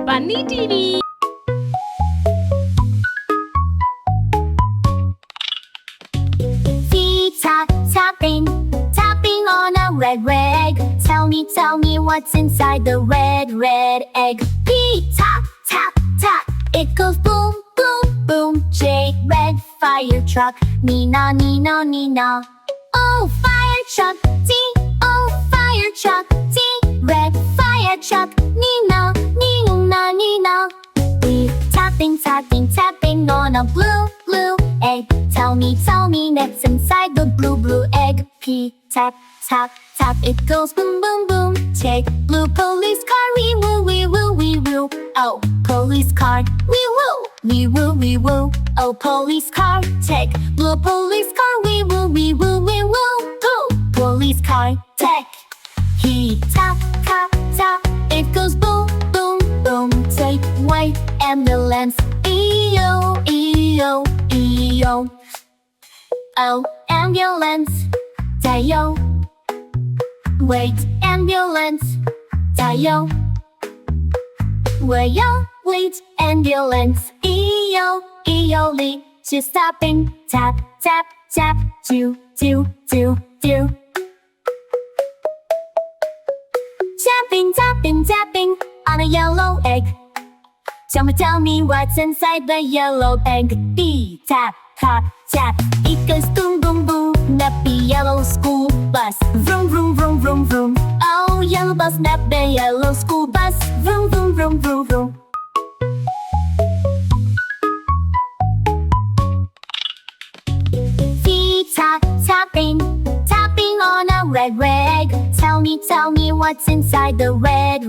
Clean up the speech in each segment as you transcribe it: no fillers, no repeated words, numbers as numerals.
Bunny TV. Feet tapping on a red egg. Tell me what's inside the red egg. Feet tap, it goes boom, boom, boom. J, red fire truck. Nina. Oh, fire truck. D, oh, fire truck. D, red fire truck. Nina. We tapping on a blue egg. Tell me what's inside the blue egg. P, tap, it goes boom, boom, boom. Take blue police car. We woo. Oh, police car. We woo. Oh, police car. Take blue police car. We woo. Go, police car. Take. He tap, it goes boom, boom, boom. Take white ambulance. E-O. Oh, ambulance. Dio. Wait, ambulance. Dio. Wait, ambulance. E-O. She's stopping. Tap, choo. Tapping on a yellow egg. Tell me what's inside the yellow egg. B, tap. It goes boom, boom, boom. Nappy yellow school bus. Vroom. Oh, yellow bus, nappy yellow school bus. Vroom. Feet tapping on a red egg. Tell me what's inside the red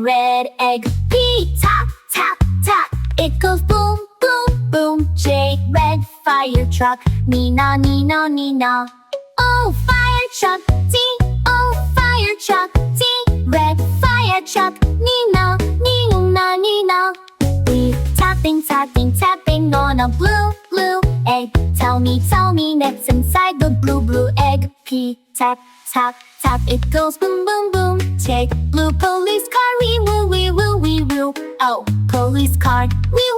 egg. P, tap. It goes boom, boom, boom. J, red fire truck. Nina. Oh, fire truck. D, oh, fire truck. D, red fire truck. Nina. We tapping on a blue egg. Tell me what's inside the blue egg. P, tap. It goes boom, boom, boom. Take blue police car. We woo. Oh, police car. We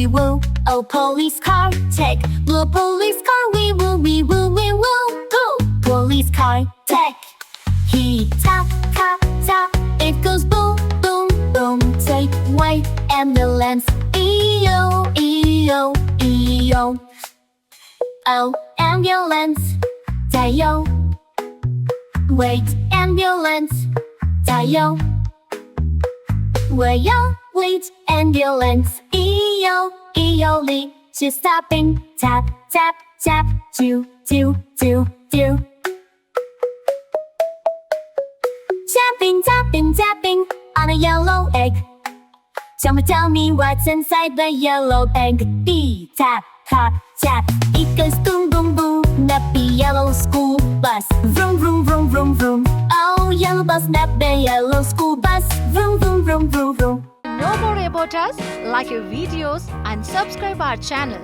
woo. Oh, police car. Take blue police car. We woo. Go, police car. Take. He tap. It goes boom, boom, boom. Take white ambulance. E-O. Oh, ambulance. Dio. Wait, ambulance. Dio. Wait, ambulance. E-O. She's stopping. Tap, choo. Tapping on a yellow egg. Tell me what's inside the yellow egg. B, tap. It goes boom, boom, boom. Nappy yellow school bus. Vroom. Oh, yellow bus, nappy yellow school bus. Vroom. Know more about us? Like our videos and subscribe our channel.